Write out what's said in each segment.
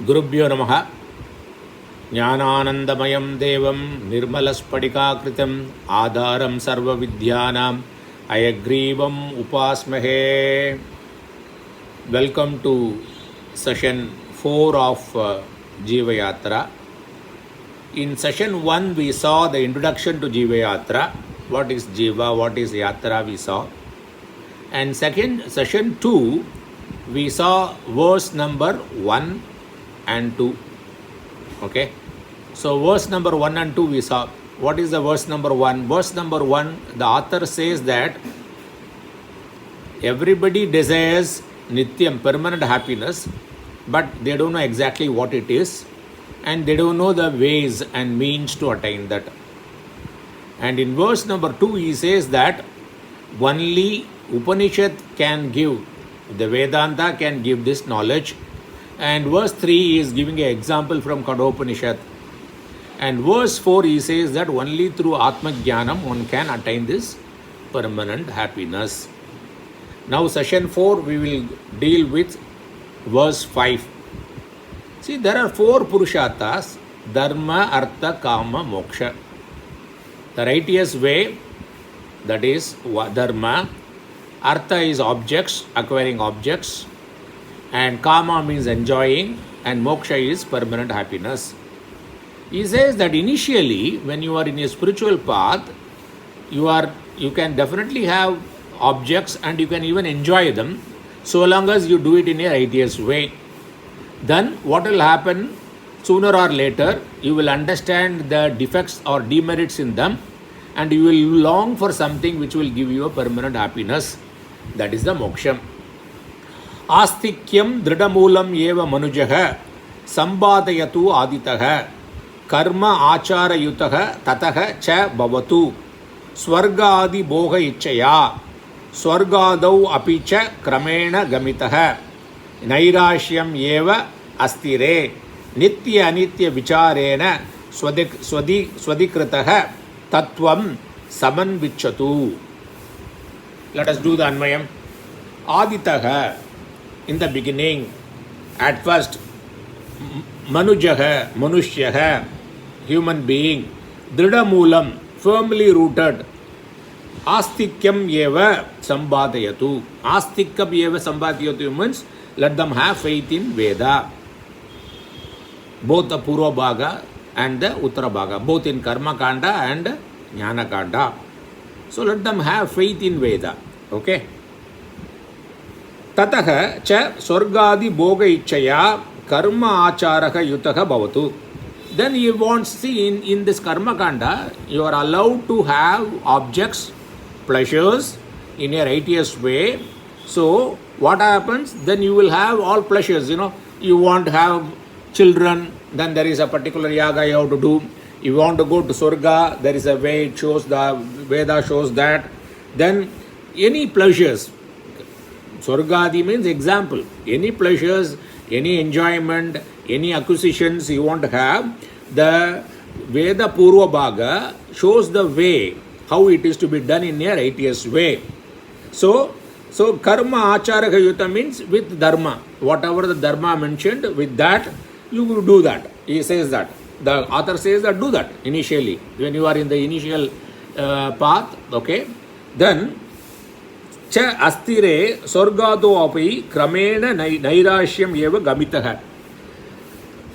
Gurubhyo Namaha. Jnananandamayam Devam Nirmalaspadikakritam Adharam Sarva Vidhyanam Ayagrivam Upasmahe. Welcome to session 4 of Jeeva Yatra. In session 1 we saw the introduction to Jeeva Yatra. What is Jeeva, what is Yatra we saw. And session 2 we saw verse number 1 and 2. Okay. So verse number 1 and 2 we saw. What is the verse number 1? Verse number 1, the author says that everybody desires Nityam, permanent happiness, but they don't know exactly what it is, and they don't know the ways and means to attain that. And in verse number 2 he says that only Upanishad can give, the Vedanta can give this knowledge. And verse 3 is giving an example from Kadhopanishad. And verse 4 he says that only through Atma Jnanam one can attain this permanent happiness. Now session 4 we will deal with verse 5. See, there are 4 Purusharthas: Dharma, Artha, Kama, Moksha. The righteous way, that is Dharma. Artha is objects, acquiring objects. And Kama means enjoying. And Moksha is permanent happiness. He says that initially, when you are in a spiritual path, you can definitely have objects and you can even enjoy them, so long as you do it in a righteous way. Then what will happen? Sooner or later, you will understand the defects or demerits in them, and you will long for something which will give you a permanent happiness. That is the moksha. Astikyam dridamulam eva manujaha sambadayatu aditaha karma achara yutaha tataha cha bhavatu swargadi bhoga ichaya swargadau apicha kramena gamitaha nairashyam eva astire nitya anitya vicharena swadikritaha tattvam samanvichatu. Let us do the Anmayam. Aditaha, in the beginning, at first, Manujaha, Manushyaha, human being, Dridamulam, firmly rooted, Astikyam eva sambadayatu. Astikyam eva sambadayatu means let them have faith in Veda. Both the Purva Bhaga and the Uttara Bhaga, both in Karma Kanda and Jnana Kanda. So let them have faith in Veda. Okay. Tataha cha swargadi bhoga ichaya karma acharaha yutaha bhavatu. Then he wants, see, in this Karma Kanda, you are allowed to have objects, pleasures in a righteous way. So what happens? Then you will have all pleasures. You want to have children, then there is a particular yaga you have to do. You want to go to Swarga, there is a way, it shows, the Veda shows that. Then any pleasures, Swargadi means example, any pleasures, any enjoyment, any acquisitions you want to have, the Veda Purva Bhaga shows the way, how it is to be done in a righteous way. So karma achara yuta means with dharma. Whatever the dharma mentioned, with that, you will do that. He says that. The author says that do that initially, when you are in the initial path, okay. Then, cha astire sorgado api kramena nairashyam eva gamitaha.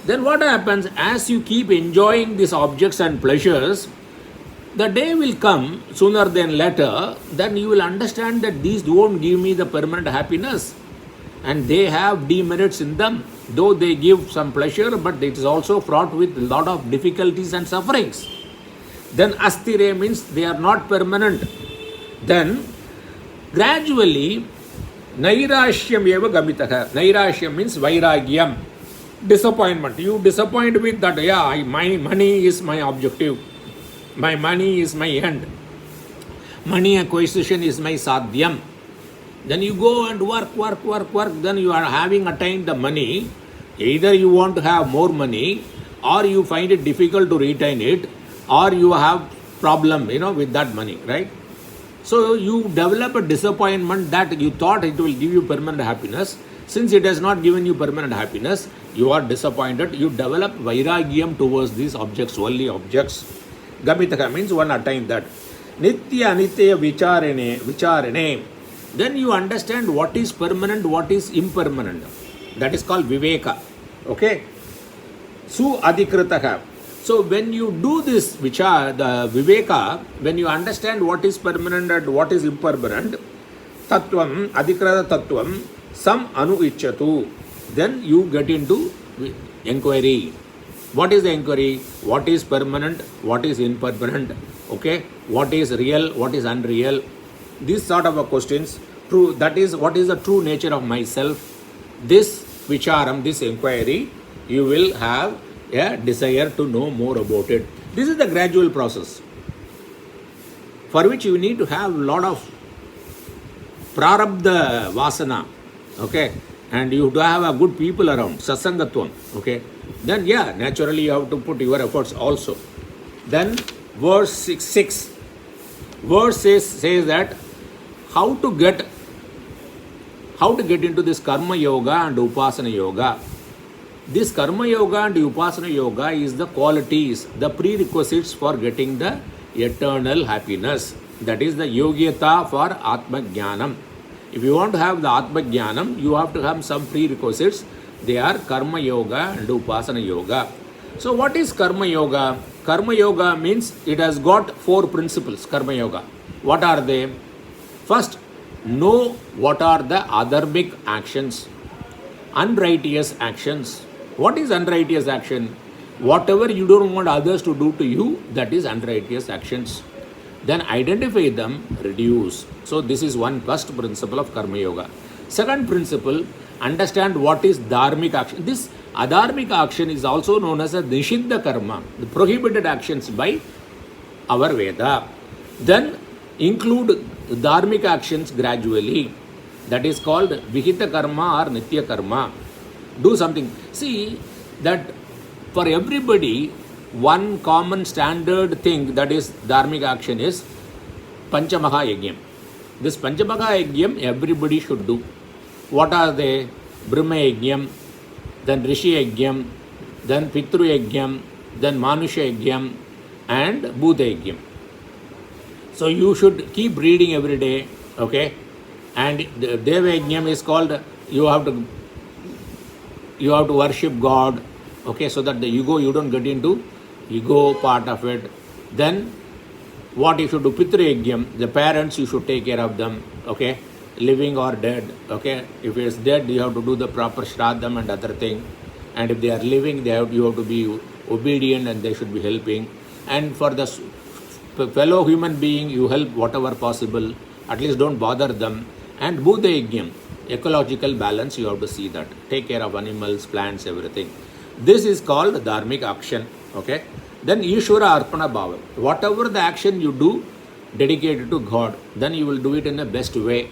Then what happens? As you keep enjoying these objects and pleasures, the day will come, sooner than later, then you will understand that these won't give me the permanent happiness. And they have demerits in them. Though they give some pleasure, but it is also fraught with a lot of difficulties and sufferings. Then astire means they are not permanent. Then gradually nairashyam eva gamitaha. Nairashyam means vairagyam, disappointment. You disappoint with that, my money is my objective. My money is my end. Money acquisition is my sadhyam. Then you go and work. Then you are having attained the money. Either you want to have more money, or you find it difficult to retain it, or you have problem, with that money, right? So you develop a disappointment that you thought it will give you permanent happiness. Since it has not given you permanent happiness, you are disappointed. You develop vairagyam towards these objects, only objects. Gamitaka means one attain that. Nitya anitya vicharane. Then you understand what is permanent, what is impermanent. That is called viveka. Okay? Su adhikritaka. So when you do this the viveka, when you understand what is permanent and what is impermanent, tattvam, adhikrata tattvam, sam anuichatu, then you get into inquiry. What is the inquiry? What is permanent? What is impermanent? Okay? What is real? What is unreal? These sort of questions. True. That is what is the true nature of myself. This vicharam, this inquiry, you will have a desire to know more about it. This is the gradual process, for which you need to have a lot of prarabdha vasana. Okay? And you have to have a good people around, sasangatvam. Okay? Then naturally you have to put your efforts also. Then verse 6. Verse says that how to get into this karma yoga and upasana yoga. This karma yoga and upasana yoga is the qualities, the prerequisites for getting the eternal happiness. That is the yogyata for atma jnanam. If you want to have the atma jnanam, you have to have some prerequisites. They are karma yoga and upasana yoga. So what is karma yoga? Karma yoga means it has got 4 principles, karma yoga. What are they? First, know what are the adharmic actions, unrighteous actions. What is unrighteous action? Whatever you don't want others to do to you, that is unrighteous actions. Then identify them, reduce. So this is one first principle of karma yoga. Second principle, understand what is dharmic action. This adharmic action is also known as a nishiddha karma, the prohibited actions by our Veda. Then include dharmic actions gradually. That is called vihita karma or nitya karma. Do something. See that for everybody, one common standard thing that is dharmic action is Panchamaha Yajnam. This Panchamaha Yajnam everybody should do. What are they? Brahma Yajnam, then Rishi Yajnam, then Pitru Yajnam, then Manusha Yajnam, and Bhuta Yajnam. So you should keep reading every day, okay? And the Deva Yajnam is called, you have to worship God, okay, so that the ego, you don't get into ego part of it. Then what you should do? Pitru Yajnam, the parents, you should take care of them, okay, living or dead, okay. If it's dead, you have to do the proper shraddham and other thing. And if they are living, you have to be obedient and they should be helping. And for the fellow human being, you help whatever possible, at least don't bother them. And Bhuta Yajnam, ecological balance, you have to see that. Take care of animals, plants, everything. This is called dharmic action, okay. Then Ishvara Arpana Bhava. Whatever the action you do, dedicated to God, then you will do it in the best way.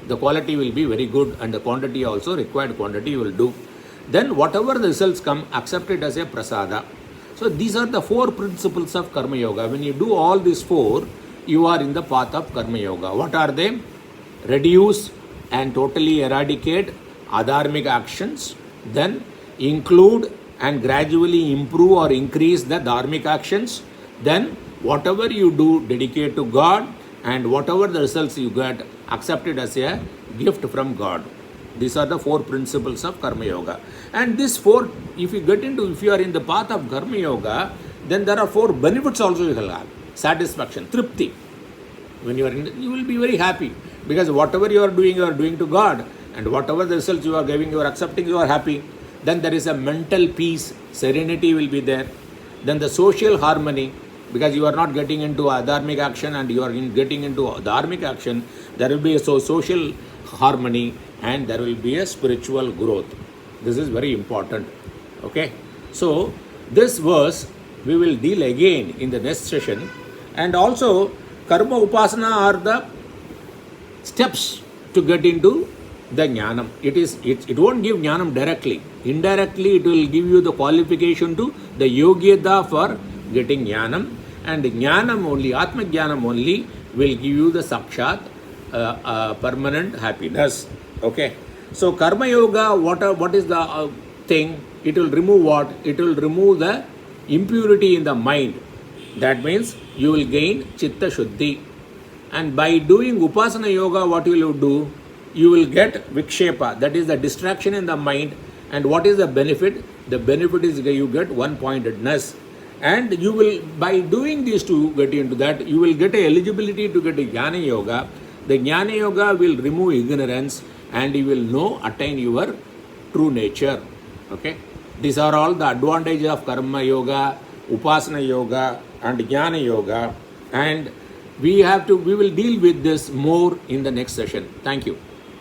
The quality will be very good and the quantity also, required quantity you will do. Then whatever the results come, accept it as a prasada. So these are the 4 principles of karma yoga. When you do all these 4, you are in the path of karma yoga. What are they? Reduce and totally eradicate adharmic actions. Then include and gradually improve or increase the dharmic actions. Then whatever you do, dedicate to God, and whatever the results you get, accept it as a gift from God. These are the 4 principles of karma yoga. And these 4, if you are in the path of karma yoga, then there are 4 benefits also you will have. Satisfaction, tripti. When you are in, you will be very happy, because whatever you are doing to God, and whatever the results you are giving, you are accepting, you are happy. Then there is a mental peace, serenity will be there. Then the social harmony, because you are not getting into adharmic action and you are getting into dharmic action, there will be a social harmony and there will be a spiritual growth. This is very important. Okay. So this verse we will deal again in the next session. And also karma upasana are the steps to get into the jnanam. It won't give jnanam directly. Indirectly it will give you the qualification to the yogyata for getting jnanam. And jnanam only, atma jnanam only will give you the sakshat permanent happiness. Okay. So karma yoga, what is the thing? It will remove what? It will remove the impurity in the mind. That means you will gain chitta shuddhi. And by doing upasana yoga, what will you do? You will get vikshepa, that is the distraction in the mind. And what is the benefit? The benefit is you get one-pointedness. And you will, by doing these two, get into that, you will get a eligibility to get a jnana yoga. The jnana yoga will remove ignorance and you will know, attain your true nature. Okay? These are all the advantages of karma yoga, upasana yoga and jnana yoga. And we will deal with this more in the next session. Thank you.